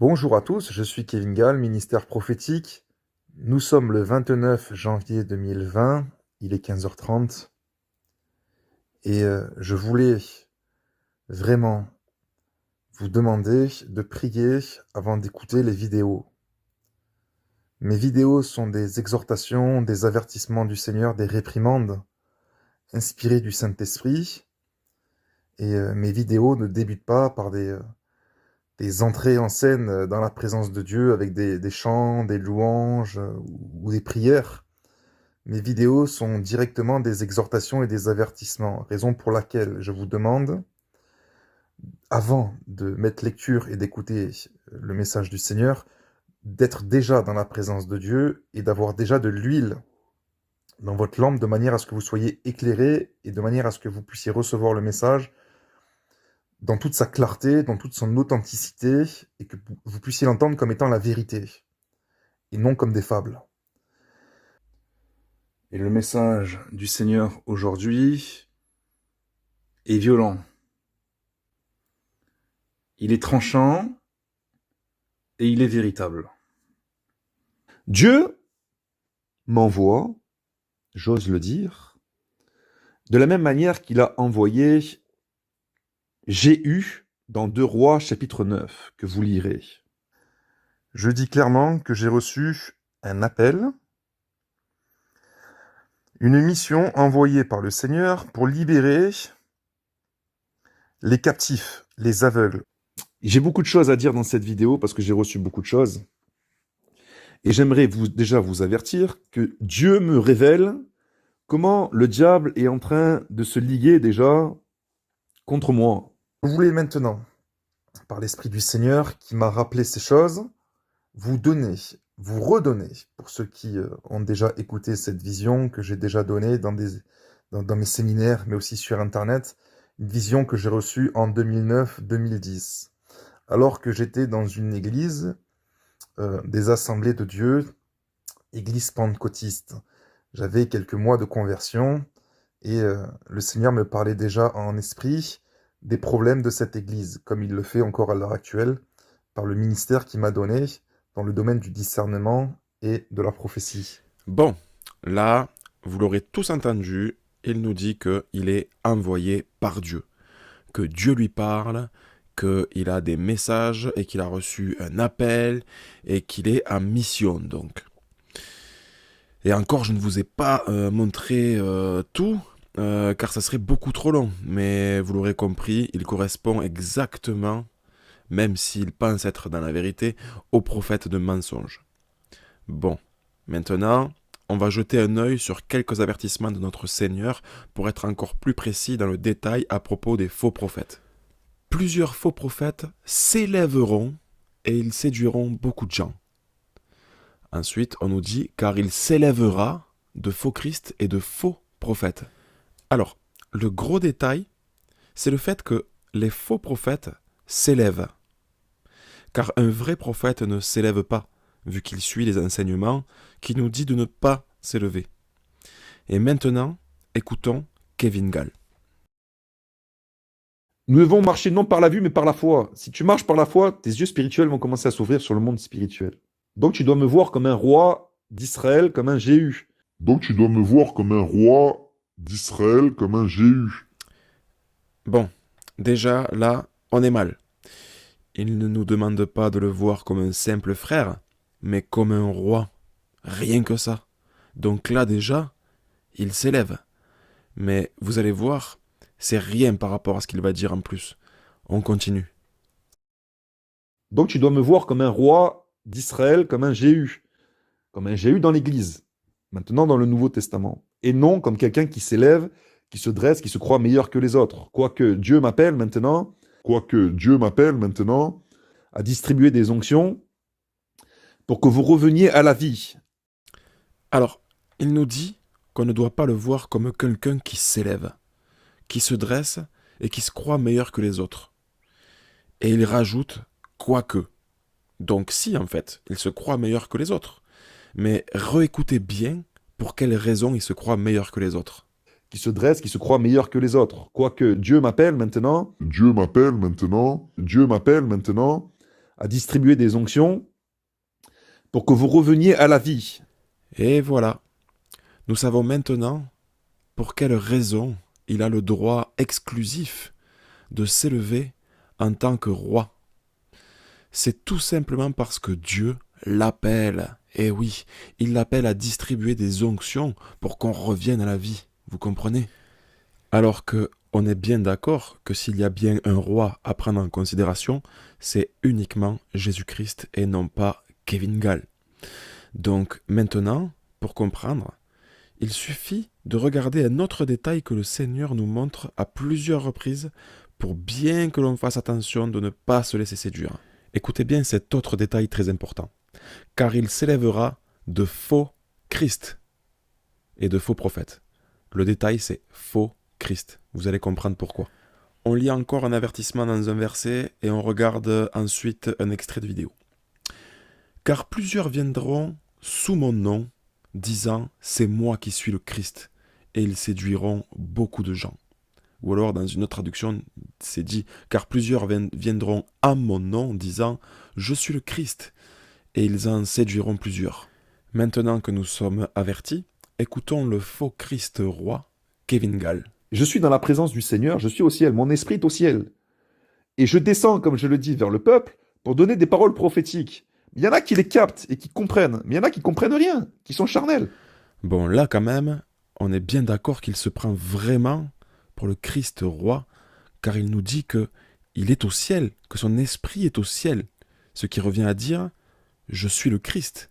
Bonjour à tous, je suis Kevin Gall, ministère prophétique. Nous sommes le 29 janvier 2020, il est 15h30 et je voulais vraiment vous demander de prier avant d'écouter les vidéos. Mes vidéos sont des exhortations, des avertissements du Seigneur, des réprimandes inspirées du Saint-Esprit et mes vidéos ne débutent pas par des entrées en scène dans la présence de Dieu avec des chants, des louanges ou des prières. Mes vidéos sont directement des exhortations et des avertissements, raison pour laquelle je vous demande, avant de mettre lecture et d'écouter le message du Seigneur, d'être déjà dans la présence de Dieu et d'avoir déjà de l'huile dans votre lampe de manière à ce que vous soyez éclairé et de manière à ce que vous puissiez recevoir le message dans toute sa clarté, dans toute son authenticité et que vous puissiez l'entendre comme étant la vérité et non comme des fables. Et le message du Seigneur aujourd'hui est violent. Il est tranchant et il est véritable. Dieu m'envoie, j'ose le dire, de la même manière qu'il a envoyé Jéhu dans 2 Rois chapitre 9, que vous lirez. Je dis clairement que j'ai reçu un appel, une mission envoyée par le Seigneur pour libérer les captifs, les aveugles. J'ai beaucoup de choses à dire dans cette vidéo parce que j'ai reçu beaucoup de choses. Et j'aimerais déjà vous avertir que Dieu me révèle comment le diable est en train de se liguer déjà contre moi. Je voulais maintenant, par l'Esprit du Seigneur qui m'a rappelé ces choses, vous donner, vous redonner, pour ceux qui ont déjà écouté cette vision que j'ai déjà donnée dans mes séminaires, mais aussi sur Internet, une vision que j'ai reçue en 2009-2010, alors que j'étais dans une église des Assemblées de Dieu, église pentecôtiste. J'avais quelques mois de conversion et le Seigneur me parlait déjà en esprit des problèmes de cette église, comme il le fait encore à l'heure actuelle, par le ministère qu'il m'a donné dans le domaine du discernement et de la prophétie. Bon, là, vous l'aurez tous entendu, il nous dit qu'il est envoyé par Dieu, que Dieu lui parle, qu'il a des messages et qu'il a reçu un appel et qu'il est en mission donc. Et encore, je ne vous ai pas montré tout, car ça serait beaucoup trop long, mais vous l'aurez compris, il correspond exactement, même s'il pense être dans la vérité, au prophète de mensonge. Bon, maintenant, on va jeter un œil sur quelques avertissements de notre Seigneur pour être encore plus précis dans le détail à propos des faux prophètes. Plusieurs faux prophètes s'élèveront et ils séduiront beaucoup de gens. Ensuite, on nous dit car il s'élèvera de faux Christ et de faux prophètes. Alors, le gros détail, c'est le fait que les faux prophètes s'élèvent. Car un vrai prophète ne s'élève pas, vu qu'il suit les enseignements qui nous dit de ne pas s'élever. Et maintenant, écoutons Kevin Gall. Nous devons marcher non par la vue, mais par la foi. Si tu marches par la foi, tes yeux spirituels vont commencer à s'ouvrir sur le monde spirituel. Donc tu dois me voir comme un roi d'Israël, comme un Jéhu. Donc tu dois me voir comme un roi d'Israël, comme un Jéhu. Bon, déjà là, on est mal. Il ne nous demande pas de le voir comme un simple frère, mais comme un roi. Rien que ça. Donc là déjà, il s'élève. Mais vous allez voir, c'est rien par rapport à ce qu'il va dire en plus. On continue. Donc tu dois me voir comme un roi d'Israël, comme un Jéhu. Comme un Jéhu dans l'Église. Maintenant dans le Nouveau Testament. Et non comme quelqu'un qui s'élève, qui se dresse, qui se croit meilleur que les autres. Quoique Dieu m'appelle maintenant à distribuer des onctions pour que vous reveniez à la vie. Alors, il nous dit qu'on ne doit pas le voir comme quelqu'un qui s'élève, qui se dresse et qui se croit meilleur que les autres. Et il rajoute quoique. Donc si, en fait, il se croit meilleur que les autres. Mais réécoutez bien pour quelles raisons il se croit meilleur que les autres. Qui se dresse, qui se croit meilleur que les autres. Quoique Dieu m'appelle maintenant Dieu m'appelle maintenant à distribuer des onctions pour que vous reveniez à la vie. Et voilà, nous savons maintenant pour quelle raison il a le droit exclusif de s'élever en tant que roi. C'est tout simplement parce que Dieu l'appelle. Et oui, il l'appelle à distribuer des onctions pour qu'on revienne à la vie. Vous comprenez? Alors que on est bien d'accord que s'il y a bien un roi à prendre en considération, c'est uniquement Jésus-Christ et non pas Kevin Gall. Donc maintenant, pour comprendre, il suffit de regarder un autre détail que le Seigneur nous montre à plusieurs reprises pour bien que l'on fasse attention de ne pas se laisser séduire. Écoutez bien cet autre détail très important. Car il s'élèvera de faux Christ et de faux prophètes. Le détail, c'est faux Christ. Vous allez comprendre pourquoi. On lit encore un avertissement dans un verset et on regarde ensuite un extrait de vidéo. Car plusieurs viendront sous mon nom, disant « C'est moi qui suis le Christ », et ils séduiront beaucoup de gens. Ou alors, dans une autre traduction, c'est dit « Car plusieurs viendront à mon nom, disant « Je suis le Christ », et ils en séduiront plusieurs. Maintenant que nous sommes avertis, écoutons le faux Christ roi, Kevin Gall. Je suis dans la présence du Seigneur, je suis au ciel, mon esprit est au ciel. Et je descends, comme je le dis, vers le peuple pour donner des paroles prophétiques. Il y en a qui les captent et qui comprennent, mais il y en a qui comprennent rien, qui sont charnels. Bon, là quand même, on est bien d'accord qu'il se prend vraiment pour le Christ roi, car il nous dit que il est au ciel, que son esprit est au ciel, ce qui revient à dire « Je suis le Christ ».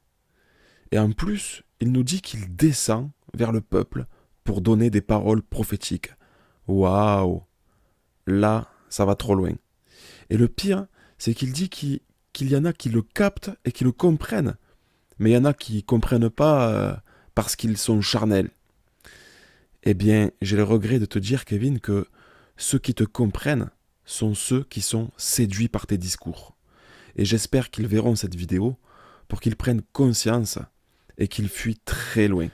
Et en plus, il nous dit qu'il descend vers le peuple pour donner des paroles prophétiques. Waouh! Là, ça va trop loin. Et le pire, c'est qu'il dit qu'il y en a qui le captent et qui le comprennent. Mais il y en a qui ne comprennent pas parce qu'ils sont charnels. Eh bien, j'ai le regret de te dire, Kevin, que ceux qui te comprennent sont ceux qui sont séduits par tes discours. Et j'espère qu'ils verront cette vidéo pour qu'ils prennent conscience et qu'ils fuient très loin.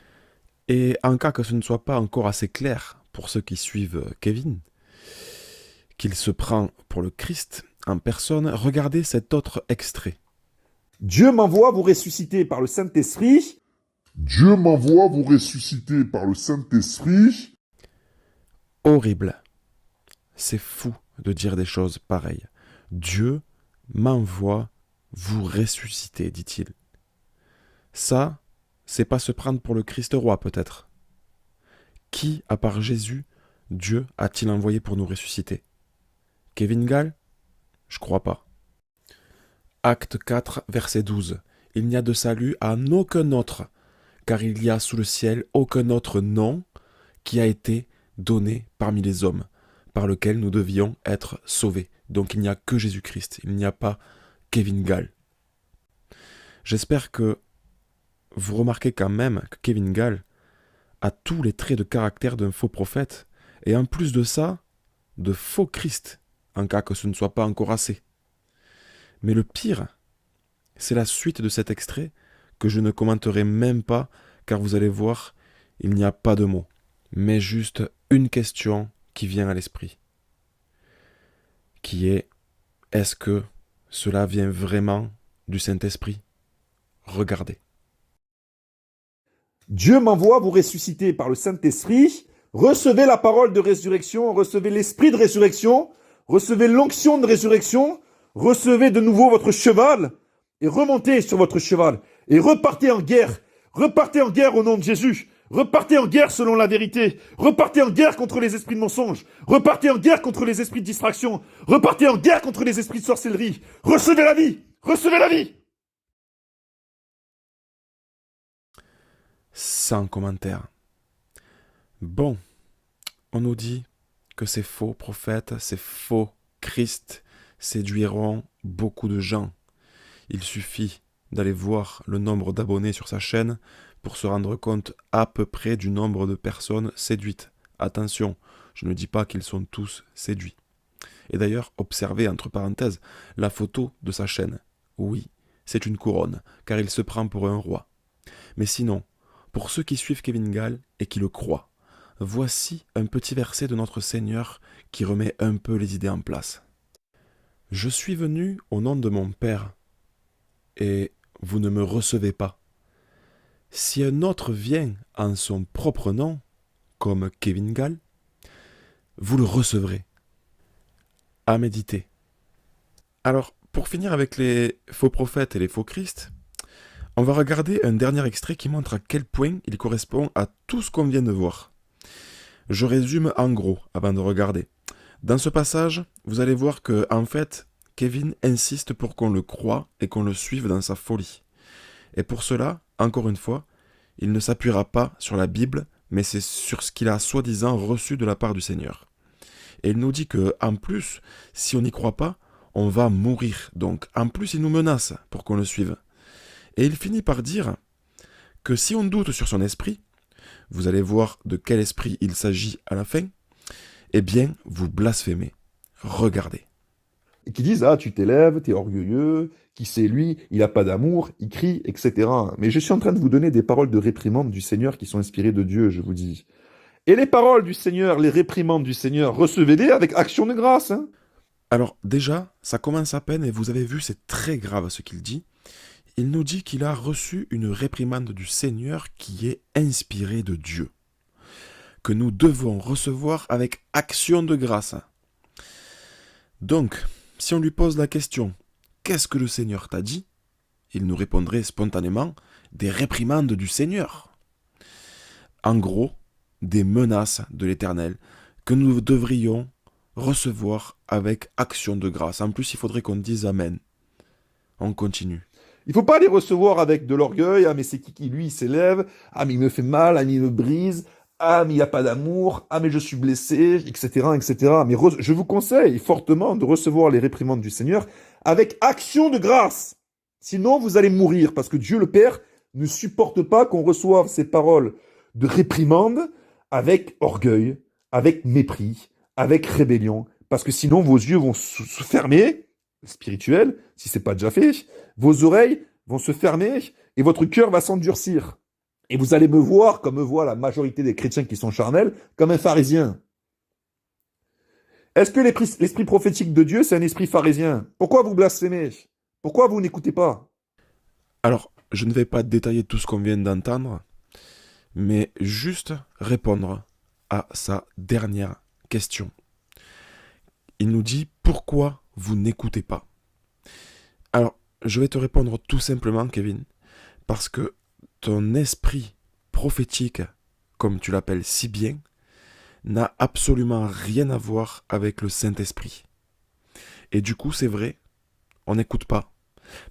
Et en cas que ce ne soit pas encore assez clair pour ceux qui suivent Kevin, qu'il se prend pour le Christ en personne, regardez cet autre extrait. Dieu m'envoie vous ressusciter par le Saint-Esprit. Dieu m'envoie vous ressusciter par le Saint-Esprit. Horrible. C'est fou de dire des choses pareilles. Dieu m'envoie vous ressusciter, dit-il. Ça, c'est pas se prendre pour le Christ roi, peut-être. Qui, à part Jésus, Dieu a-t-il envoyé pour nous ressusciter? Kevin Gall? Je crois pas. Acte 4, verset 12. Il n'y a de salut en aucun autre, car il n'y a sous le ciel aucun autre nom qui a été donné parmi les hommes, par lequel nous devions être sauvés. Donc il n'y a que Jésus-Christ, il n'y a pas Kevin Gall. J'espère que vous remarquez quand même que Kevin Gall a tous les traits de caractère d'un faux prophète, et en plus de ça, de faux Christ, en cas que ce ne soit pas encore assez. Mais le pire, c'est la suite de cet extrait que je ne commenterai même pas, car vous allez voir, il n'y a pas de mots, mais juste une question qui vient à l'esprit, qui est, est-ce que cela vient vraiment du Saint-Esprit? Regardez. Dieu m'envoie vous ressusciter par le Saint-Esprit. Recevez la parole de résurrection, recevez l'esprit de résurrection, recevez l'onction de résurrection, recevez de nouveau votre cheval et remontez sur votre cheval et repartez en guerre. Repartez en guerre au nom de Jésus. Repartez en guerre selon la vérité. Repartez en guerre contre les esprits de mensonge. Repartez en guerre contre les esprits de distraction. Repartez en guerre contre les esprits de sorcellerie. Recevez la vie. Recevez la vie. Sans commentaire. Bon, on nous dit que ces faux prophètes, ces faux Christ séduiront beaucoup de gens. Il suffit d'aller voir le nombre d'abonnés sur sa chaîne pour se rendre compte à peu près du nombre de personnes séduites. Attention, je ne dis pas qu'ils sont tous séduits. Et d'ailleurs, observez entre parenthèses la photo de sa chaîne. Oui, c'est une couronne, car il se prend pour un roi. Mais sinon, pour ceux qui suivent Kevin Gall et qui le croient, voici un petit verset de notre Seigneur qui remet un peu les idées en place. Je suis venu au nom de mon Père, et vous ne me recevez pas. Si un autre vient en son propre nom, comme Kevin Gall, vous le recevrez. À méditer. Alors, pour finir avec les faux prophètes et les faux Christ, on va regarder un dernier extrait qui montre à quel point il correspond à tout ce qu'on vient de voir. Je résume en gros avant de regarder. Dans ce passage, vous allez voir que, en fait, Kevin insiste pour qu'on le croie et qu'on le suive dans sa folie. Et pour cela, encore une fois, il ne s'appuiera pas sur la Bible, mais c'est sur ce qu'il a soi-disant reçu de la part du Seigneur. Et il nous dit que, en plus, si on n'y croit pas, on va mourir. Donc, en plus, il nous menace pour qu'on le suive. Et il finit par dire que si on doute sur son esprit, vous allez voir de quel esprit il s'agit à la fin, eh bien, vous blasphémez. Regardez. Et qui disent, ah, tu t'élèves, t'es orgueilleux, qui c'est lui, il n'a pas d'amour, il crie, etc. Mais je suis en train de vous donner des paroles de réprimande du Seigneur qui sont inspirées de Dieu, je vous dis. Et les paroles du Seigneur, les réprimandes du Seigneur, recevez-les avec action de grâce. Hein. Alors déjà, ça commence à peine et vous avez vu, c'est très grave ce qu'il dit. Il nous dit qu'il a reçu une réprimande du Seigneur qui est inspirée de Dieu, que nous devons recevoir avec action de grâce. Donc, si on lui pose la question « Qu'est-ce que le Seigneur t'a dit ?», il nous répondrait spontanément « Des réprimandes du Seigneur ». En gros, des menaces de l'Éternel que nous devrions recevoir avec action de grâce. En plus, il faudrait qu'on dise Amen. On continue. Il ne faut pas les recevoir avec de l'orgueil, ah mais c'est qui lui, il s'élève, ah mais il me fait mal, ah mais il me brise, ah mais il n'y a pas d'amour, ah mais je suis blessé, etc. etc. Mais je vous conseille fortement de recevoir les réprimandes du Seigneur avec action de grâce. Sinon, vous allez mourir, parce que Dieu le Père ne supporte pas qu'on reçoive ces paroles de réprimande avec orgueil, avec mépris, avec rébellion, parce que sinon vos yeux vont se fermer, spirituel, si ce n'est pas déjà fait, vos oreilles vont se fermer et votre cœur va s'endurcir. Et vous allez me voir, comme me voit la majorité des chrétiens qui sont charnels, comme un pharisien. Est-ce que l'esprit prophétique de Dieu, c'est un esprit pharisien? Pourquoi vous blasphémez? Pourquoi vous n'écoutez pas? Alors, je ne vais pas détailler tout ce qu'on vient d'entendre, mais juste répondre à sa dernière question. Il nous dit « Pourquoi vous n'écoutez pas ?» Alors, je vais te répondre tout simplement, Kevin, parce que ton esprit prophétique, comme tu l'appelles si bien, n'a absolument rien à voir avec le Saint-Esprit. Et du coup, c'est vrai, on n'écoute pas.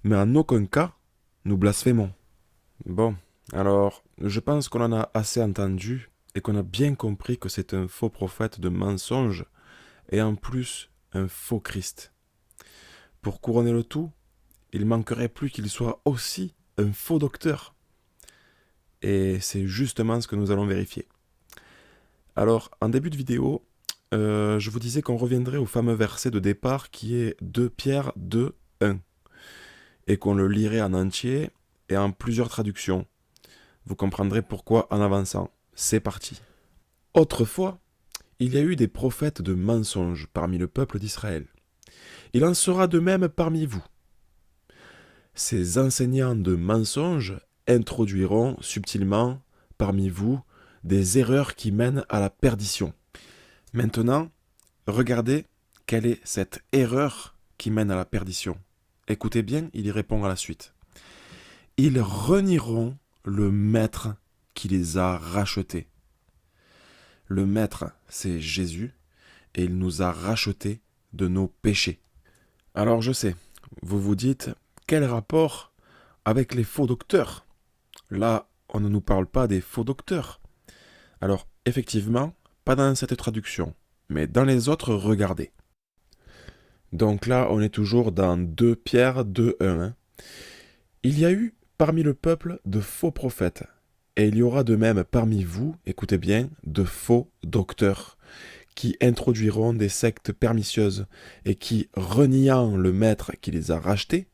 Mais en aucun cas, nous blasphémons. Bon, alors, je pense qu'on en a assez entendu et qu'on a bien compris que c'est un faux prophète de mensonge et en plus un faux Christ. Pour couronner le tout, il manquerait plus qu'il soit aussi un faux docteur. Et c'est justement ce que nous allons vérifier. Alors, en début de vidéo, je vous disais qu'on reviendrait au fameux verset de départ qui est 2 Pierre 2, 1 et qu'on le lirait en entier et en plusieurs traductions. Vous comprendrez pourquoi en avançant. C'est parti. Autrefois, il y a eu des prophètes de mensonges parmi le peuple d'Israël. Il en sera de même parmi vous. Ces enseignants de mensonges introduiront subtilement parmi vous des erreurs qui mènent à la perdition. Maintenant, regardez quelle est cette erreur qui mène à la perdition. Écoutez bien, il y répond à la suite. Ils renieront le maître qui les a rachetés. Le maître, c'est Jésus, et il nous a rachetés de nos péchés. Alors je sais, vous vous dites, quel rapport avec les faux docteurs? Là, on ne nous parle pas des faux docteurs. Alors, effectivement, pas dans cette traduction, mais dans les autres, regardez. Donc là, on est toujours dans 2 Pierre 2, 1. Il y a eu parmi le peuple de faux prophètes, et il y aura de même parmi vous, écoutez bien, de faux docteurs, qui introduiront des sectes pernicieuses, et qui, reniant le maître qui les a rachetés,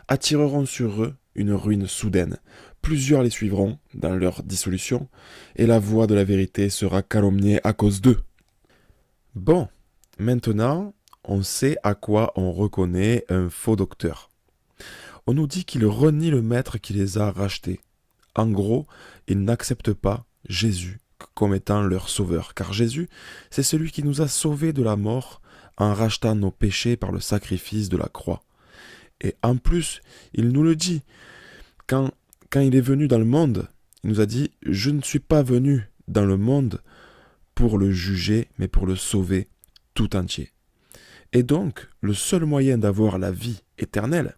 attireront sur eux une ruine soudaine. Plusieurs les suivront dans leur dissolution, et la voix de la vérité sera calomniée à cause d'eux. Bon, maintenant, on sait à quoi on reconnaît un faux docteur. On nous dit qu'ils renient le maître qui les a rachetés. En gros, ils n'acceptent pas Jésus comme étant leur sauveur, car Jésus, c'est celui qui nous a sauvés de la mort en rachetant nos péchés par le sacrifice de la croix. Et en plus, il nous le dit, quand il est venu dans le monde, il nous a dit « Je ne suis pas venu dans le monde pour le juger, mais pour le sauver tout entier. » Et donc, le seul moyen d'avoir la vie éternelle,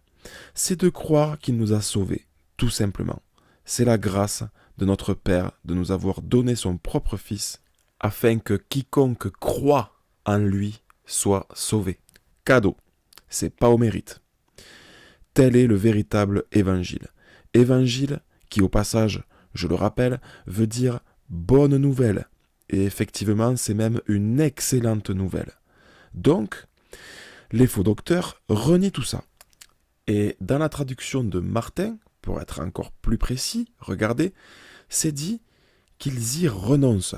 c'est de croire qu'il nous a sauvés, tout simplement. C'est la grâce de notre Père de nous avoir donné son propre Fils, afin que quiconque croit en lui soit sauvé. Cadeau, c'est pas au mérite. Tel est le véritable évangile. Évangile qui, au passage, je le rappelle, veut dire bonne nouvelle. Et effectivement, c'est même une excellente nouvelle. Donc, les faux docteurs renient tout ça. Et dans la traduction de Martin, pour être encore plus précis, regardez, c'est dit qu'ils y renoncent.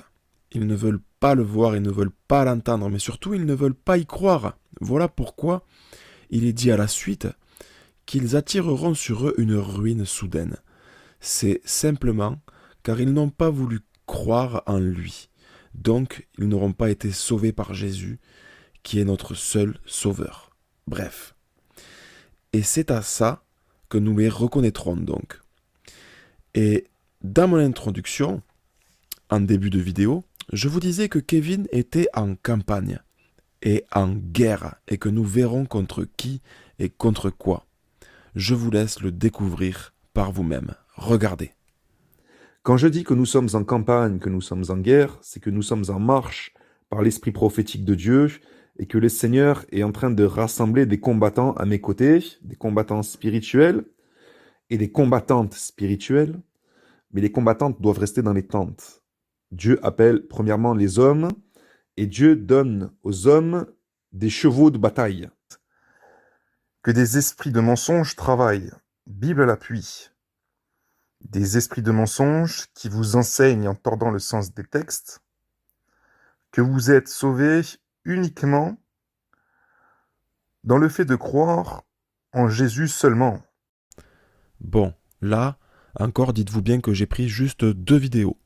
Ils ne veulent pas le voir, ils ne veulent pas l'entendre, mais surtout ils ne veulent pas y croire. Voilà pourquoi il est dit à la suite qu'ils attireront sur eux une ruine soudaine. C'est simplement car ils n'ont pas voulu croire en lui. Donc ils n'auront pas été sauvés par Jésus, qui est notre seul sauveur. Bref. Et c'est à ça que nous les reconnaîtrons donc. Et dans mon introduction, en début de vidéo, je vous disais que Kevin était en campagne et en guerre et que nous verrons contre qui et contre quoi. Je vous laisse le découvrir par vous-même. Regardez. Quand je dis que nous sommes en campagne, que nous sommes en guerre, c'est que nous sommes en marche par l'esprit prophétique de Dieu et que le Seigneur est en train de rassembler des combattants à mes côtés, des combattants spirituels et des combattantes spirituelles, mais les combattantes doivent rester dans les tentes. Dieu appelle premièrement les hommes et Dieu donne aux hommes des chevaux de bataille. Que des esprits de mensonge travaillent, Bible à l'appui. Des esprits de mensonge qui vous enseignent en tordant le sens des textes, que vous êtes sauvés uniquement dans le fait de croire en Jésus seulement. Bon, là, encore dites-vous bien que j'ai pris juste 2 vidéos.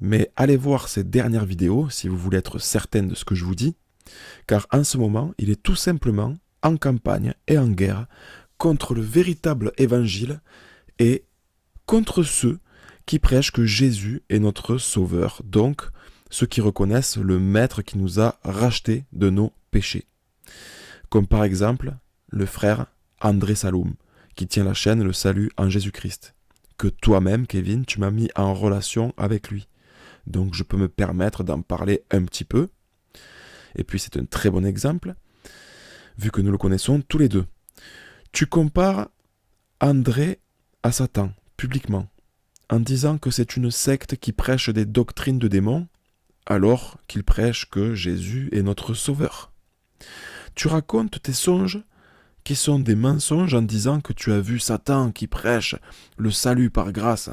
Mais allez voir ces dernières vidéos si vous voulez être certaine de ce que je vous dis, car en ce moment, il est tout simplement en campagne et en guerre contre le véritable évangile et contre ceux qui prêchent que Jésus est notre sauveur, donc ceux qui reconnaissent le Maître qui nous a rachetés de nos péchés. Comme par exemple le frère André Saloum, qui tient la chaîne Le Salut en Jésus-Christ, que toi-même, Kevin, tu m'as mis en relation avec lui. Donc je peux me permettre d'en parler un petit peu. Et puis c'est un très bon exemple, vu que nous le connaissons tous les deux. Tu compares André à Satan, publiquement, en disant que c'est une secte qui prêche des doctrines de démons, alors qu'il prêche que Jésus est notre sauveur. Tu racontes tes songes qui sont des mensonges en disant que tu as vu Satan qui prêche le salut par grâce.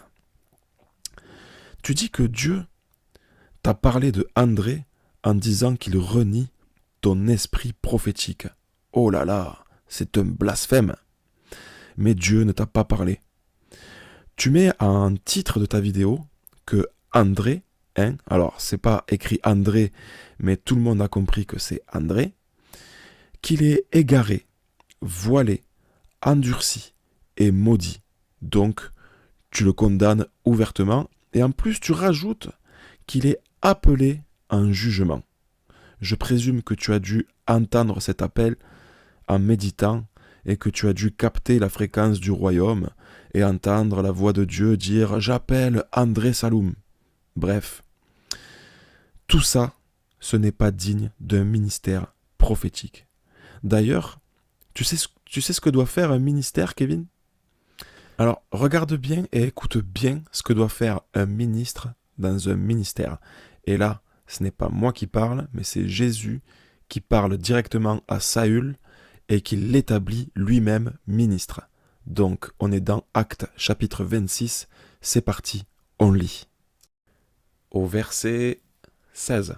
Tu dis que Dieu t'a parlé de André en disant qu'il renie ton esprit prophétique. Oh là là, c'est un blasphème. Mais Dieu ne t'a pas parlé. Tu mets en titre de ta vidéo que André, alors c'est pas écrit André, mais tout le monde a compris que c'est André, qu'il est égaré, voilé, endurci et maudit. Donc, tu le condamnes ouvertement et en plus tu rajoutes qu'il est appelé en jugement. Je présume que tu as dû entendre cet appel en méditant et que tu as dû capter la fréquence du royaume et entendre la voix de Dieu dire « J'appelle André Saloum ». Bref, tout ça, ce n'est pas digne d'un ministère prophétique. D'ailleurs, tu sais ce que doit faire un ministère, Kevin? Alors, regarde bien et écoute bien ce que doit faire un ministre dans un ministère. Et là, ce n'est pas moi qui parle, mais c'est Jésus qui parle directement à Saül et qui l'établit lui-même ministre. Donc, on est dans Actes chapitre 26, c'est parti, on lit. Au verset 16.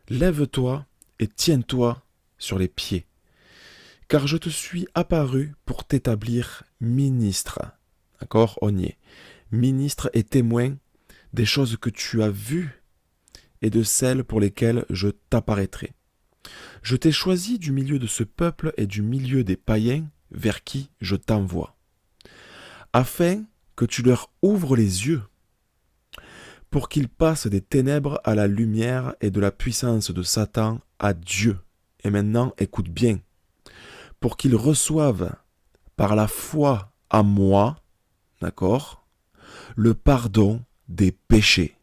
Lève-toi et tiens-toi sur les pieds, car je te suis apparu pour t'établir ministre. D'accord? On y est. Ministre et témoin des choses que tu as vues et de celles pour lesquelles je t'apparaîtrai. Je t'ai choisi du milieu de ce peuple et du milieu des païens vers qui je t'envoie, afin que tu leur ouvres les yeux, pour qu'ils passent des ténèbres à la lumière et de la puissance de Satan à Dieu. Et maintenant, écoute bien, pour qu'ils reçoivent par la foi à moi, d'accord, le pardon des péchés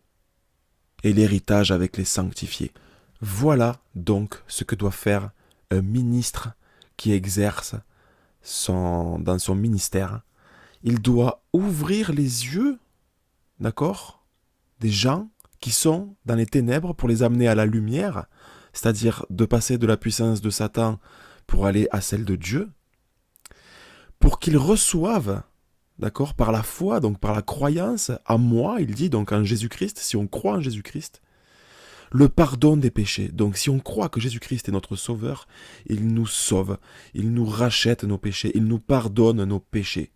et l'héritage avec les sanctifiés. Voilà donc ce que doit faire un ministre qui exerce dans son ministère. Il doit ouvrir les yeux, d'accord, des gens qui sont dans les ténèbres pour les amener à la lumière, c'est-à-dire de passer de la puissance de Satan pour aller à celle de Dieu, pour qu'ils reçoivent, d'accord, par la foi, donc par la croyance à moi, il dit, donc en Jésus-Christ, si on croit en Jésus-Christ, le pardon des péchés. Donc si on croit que Jésus-Christ est notre sauveur, il nous sauve, il nous rachète nos péchés, il nous pardonne nos péchés.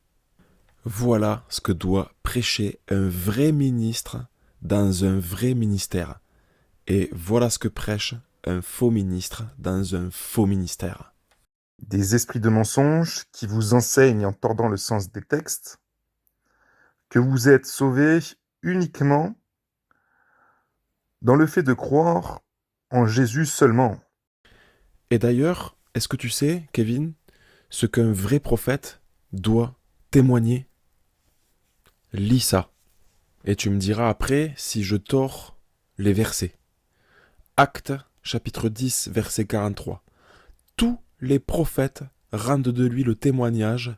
Voilà ce que doit prêcher un vrai ministre dans un vrai ministère. Et voilà ce que prêche un faux ministre dans un faux ministère. Des esprits de mensonge qui vous enseignent en tordant le sens des textes que vous êtes sauvés uniquement dans le fait de croire en Jésus seulement. Et d'ailleurs, est-ce que tu sais, Kevin, ce qu'un vrai prophète doit témoigner? Lis ça. Et tu me diras après si je tords les versets. Actes, chapitre 10, verset 43. Tous les prophètes rendent de lui le témoignage,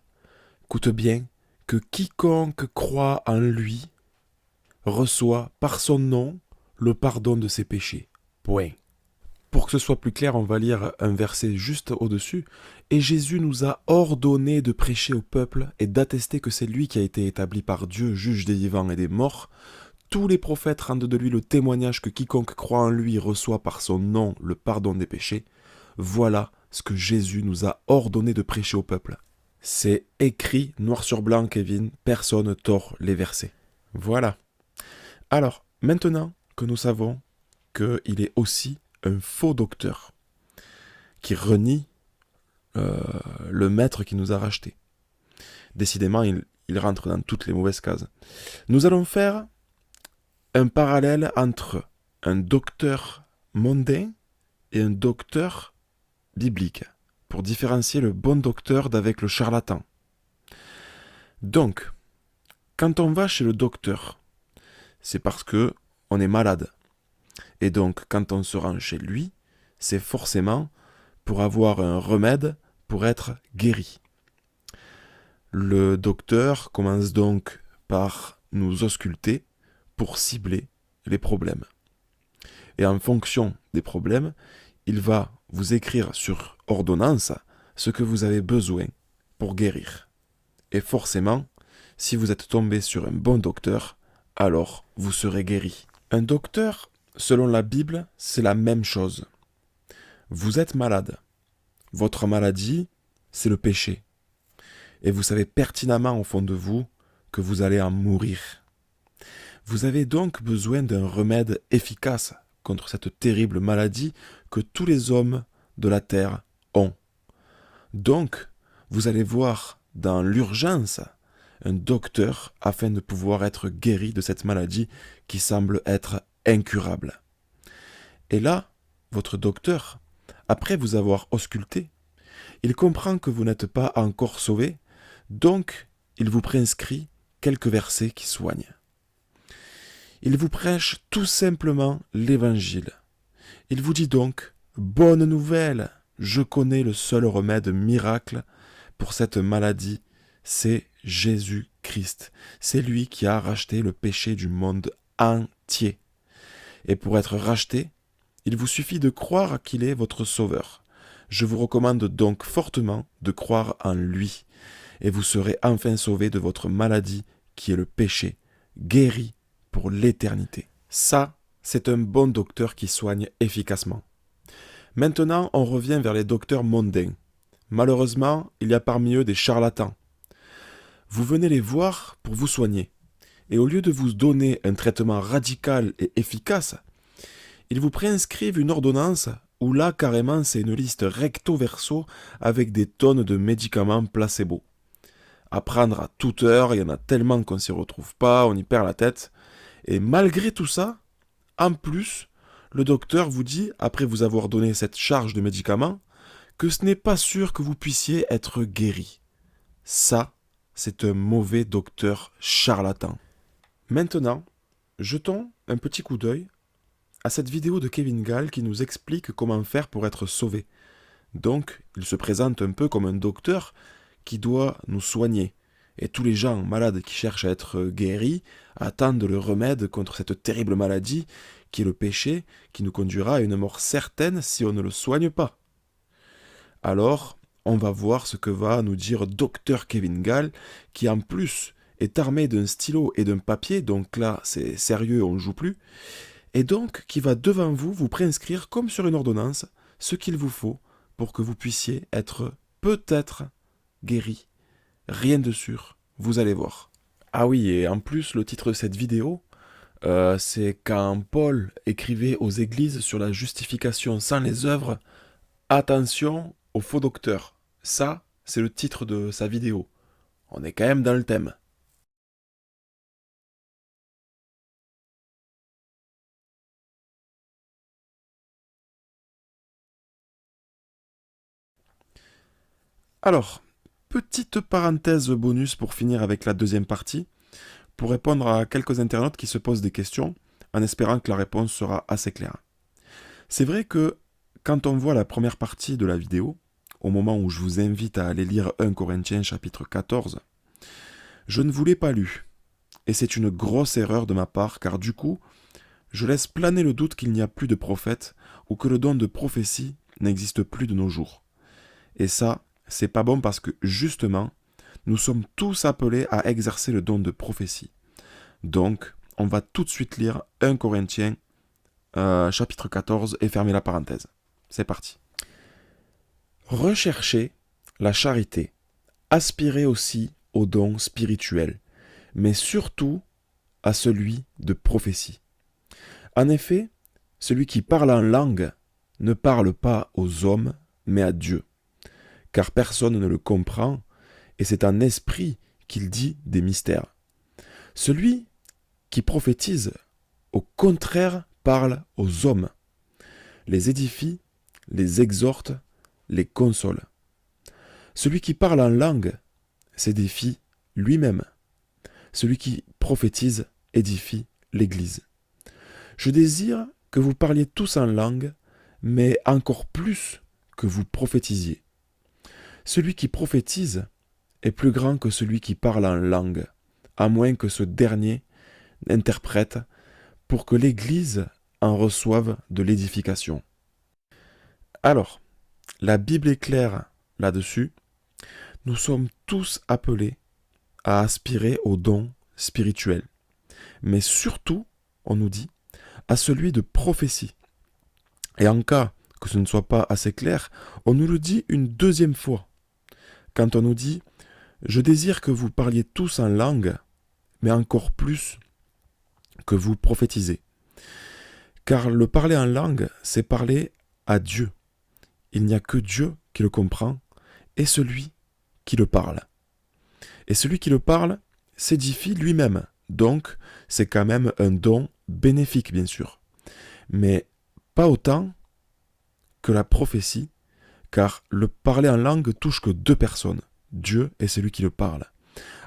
écoute bien, que quiconque croit en lui reçoit par son nom le pardon de ses péchés. Point. Pour que ce soit plus clair, on va lire un verset juste au-dessus. Et Jésus nous a ordonné de prêcher au peuple et d'attester que c'est lui qui a été établi par Dieu, juge des vivants et des morts. Tous les prophètes rendent de lui le témoignage que quiconque croit en lui reçoit par son nom le pardon des péchés. Voilà ce que Jésus nous a ordonné de prêcher au peuple. C'est écrit noir sur blanc, Kevin, personne tord les versets. Voilà. Alors, maintenant que nous savons qu'il est aussi un faux docteur qui renie le maître qui nous a rachetés. Décidément, il rentre dans toutes les mauvaises cases. Nous allons faire un parallèle entre un docteur mondain et un docteur biblique, pour différencier le bon docteur d'avec le charlatan. Donc, quand on va chez le docteur, c'est parce que on est malade. Et donc, quand on se rend chez lui, c'est forcément pour avoir un remède pour être guéri. Le docteur commence donc par nous ausculter pour cibler les problèmes. Et en fonction des problèmes, il va vous écrire sur ordonnance ce que vous avez besoin pour guérir. Et forcément, si vous êtes tombé sur un bon docteur, alors vous serez guéri. Un docteur, selon la Bible, c'est la même chose. Vous êtes malade. Votre maladie, c'est le péché. Et vous savez pertinemment au fond de vous que vous allez en mourir. Vous avez donc besoin d'un remède efficace contre cette terrible maladie que tous les hommes de la terre ont. Donc, vous allez voir dans l'urgence un docteur afin de pouvoir être guéri de cette maladie qui semble être incurable. Et là, votre docteur, après vous avoir ausculté, il comprend que vous n'êtes pas encore sauvé, donc il vous prescrit quelques versets qui soignent. Il vous prêche tout simplement l'évangile. Il vous dit donc, bonne nouvelle, je connais le seul remède miracle pour cette maladie, c'est Jésus-Christ. C'est lui qui a racheté le péché du monde entier. Et pour être racheté, il vous suffit de croire qu'il est votre sauveur. Je vous recommande donc fortement de croire en lui, et vous serez enfin sauvé de votre maladie qui est le péché, guéri pour l'éternité. Ça, c'est un bon docteur qui soigne efficacement. Maintenant, on revient vers les docteurs mondains. Malheureusement, il y a parmi eux des charlatans. Vous venez les voir pour vous soigner. Et au lieu de vous donner un traitement radical et efficace, ils vous prescrivent une ordonnance où là, carrément, c'est une liste recto-verso avec des tonnes de médicaments placebo. À prendre à toute heure, il y en a tellement qu'on ne s'y retrouve pas, on y perd la tête. Et malgré tout ça, en plus, le docteur vous dit, après vous avoir donné cette charge de médicaments, que ce n'est pas sûr que vous puissiez être guéri. Ça, c'est un mauvais docteur charlatan. Maintenant, jetons un petit coup d'œil à cette vidéo de Kevin Gall qui nous explique comment faire pour être sauvé. Donc, il se présente un peu comme un docteur qui doit nous soigner. Et tous les gens malades qui cherchent à être guéris attendent le remède contre cette terrible maladie qui est le péché, qui nous conduira à une mort certaine si on ne le soigne pas. Alors, on va voir ce que va nous dire Dr Kevin Gall, qui en plus est armé d'un stylo et d'un papier, donc là c'est sérieux, on ne joue plus, et donc qui va devant vous vous prescrire comme sur une ordonnance ce qu'il vous faut pour que vous puissiez être peut-être guéri. Rien de sûr, vous allez voir. Ah oui, et en plus le titre de cette vidéo, c'est quand Paul écrivait aux églises sur la justification sans les œuvres, attention aux faux docteurs. Ça, c'est le titre de sa vidéo. On est quand même dans le thème. Alors, petite parenthèse bonus pour finir avec la deuxième partie, pour répondre à quelques internautes qui se posent des questions, en espérant que la réponse sera assez claire. C'est vrai que quand on voit la première partie de la vidéo, au moment où je vous invite à aller lire 1 Corinthiens chapitre 14, je ne vous l'ai pas lu. Et c'est une grosse erreur de ma part, car du coup, je laisse planer le doute qu'il n'y a plus de prophètes ou que le don de prophétie n'existe plus de nos jours. Et ça, c'est pas bon parce que justement, nous sommes tous appelés à exercer le don de prophétie. Donc, on va tout de suite lire 1 Corinthiens chapitre 14 et fermer la parenthèse. C'est parti. Recherchez la charité, aspirez aussi au don spirituel, mais surtout à celui de prophétie. En effet, celui qui parle en langue ne parle pas aux hommes, mais à Dieu, car personne ne le comprend, et c'est en esprit qu'il dit des mystères. Celui qui prophétise, au contraire, parle aux hommes, les édifie, les exhorte, les console. Celui qui parle en langue s'édifie lui-même. Celui qui prophétise édifie l'Église. Je désire que vous parliez tous en langue, mais encore plus que vous prophétisiez. Celui qui prophétise est plus grand que celui qui parle en langue, à moins que ce dernier interprète pour que l'Église en reçoive de l'édification. Alors, la Bible est claire là-dessus. Nous sommes tous appelés à aspirer au don spirituel, mais surtout, on nous dit, à celui de prophétie. Et en cas que ce ne soit pas assez clair, on nous le dit une deuxième fois. Quand on nous dit « Je désire que vous parliez tous en langue, mais encore plus que vous prophétisez. » Car le parler en langue, c'est parler à Dieu. Il n'y a que Dieu qui le comprend et celui qui le parle. Et celui qui le parle s'édifie lui-même. Donc, c'est quand même un don bénéfique, bien sûr. Mais pas autant que la prophétie, car le parler en langue touche que deux personnes, Dieu et celui qui le parle.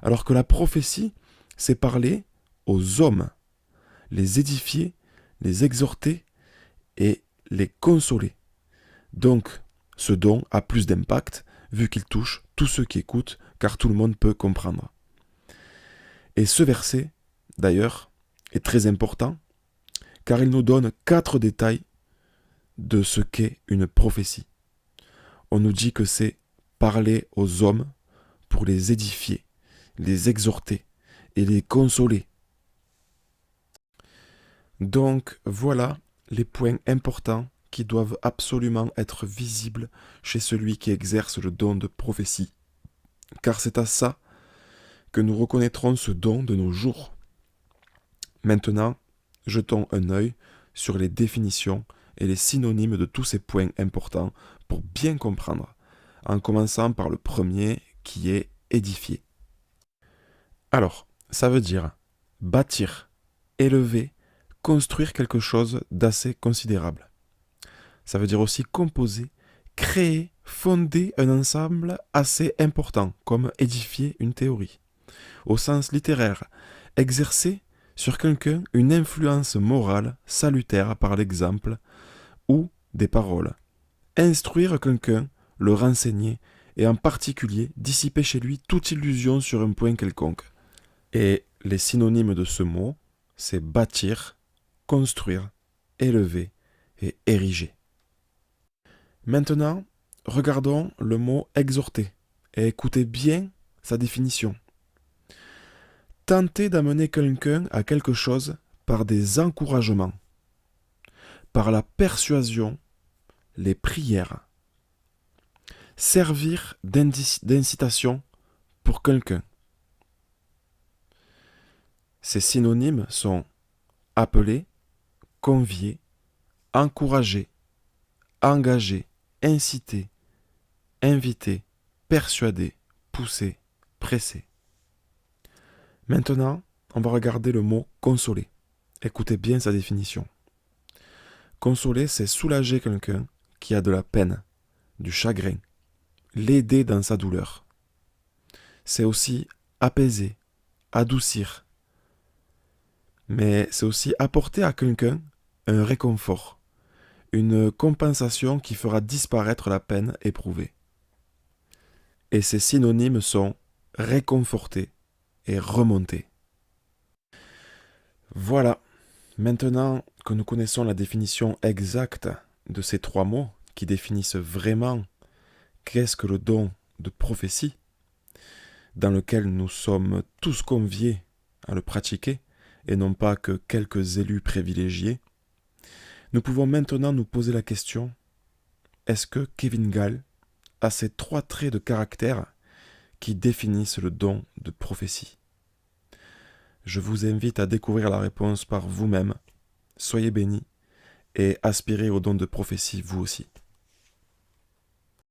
Alors que la prophétie, c'est parler aux hommes, les édifier, les exhorter et les consoler. Donc, ce don a plus d'impact vu qu'il touche tous ceux qui écoutent, car tout le monde peut comprendre. Et ce verset, d'ailleurs, est très important, car il nous donne 4 détails de ce qu'est une prophétie. On nous dit que c'est parler aux hommes pour les édifier, les exhorter et les consoler. Donc voilà les points importants qui doivent absolument être visibles chez celui qui exerce le don de prophétie, car c'est à ça que nous reconnaîtrons ce don de nos jours. Maintenant, jetons un œil sur les définitions et les synonymes de tous ces points importants pour bien comprendre, en commençant par le premier qui est édifier. Alors, ça veut dire bâtir, élever, construire quelque chose d'assez considérable. Ça veut dire aussi composer, créer, fonder un ensemble assez important, comme édifier une théorie. Au sens littéraire, exercer sur quelqu'un une influence morale salutaire par l'exemple ou des paroles. Instruire quelqu'un, le renseigner et en particulier dissiper chez lui toute illusion sur un point quelconque. Et les synonymes de ce mot, c'est bâtir, construire, élever et ériger. Maintenant, regardons le mot exhorter et écoutez bien sa définition. Tenter d'amener quelqu'un à quelque chose par des encouragements, par la persuasion, les prières. Servir d'incitation pour quelqu'un. Ces synonymes sont appeler, convier, encourager, engager, inciter, inviter, persuader, pousser, presser. Maintenant, on va regarder le mot consoler. Écoutez bien sa définition. Consoler, c'est soulager quelqu'un qui a de la peine, du chagrin, l'aider dans sa douleur. C'est aussi apaiser, adoucir. Mais c'est aussi apporter à quelqu'un un réconfort, une compensation qui fera disparaître la peine éprouvée. Et ces synonymes sont réconforter et remonter. Voilà, maintenant que nous connaissons la définition exacte de ces trois mots qui définissent vraiment qu'est-ce que le don de prophétie, dans lequel nous sommes tous conviés à le pratiquer, et non pas que quelques élus privilégiés, nous pouvons maintenant nous poser la question, est-ce que Kevin Gall a ces trois traits de caractère qui définissent le don de prophétie? Je vous invite à découvrir la réponse par vous-même. Soyez bénis et aspirez au don de prophétie vous aussi.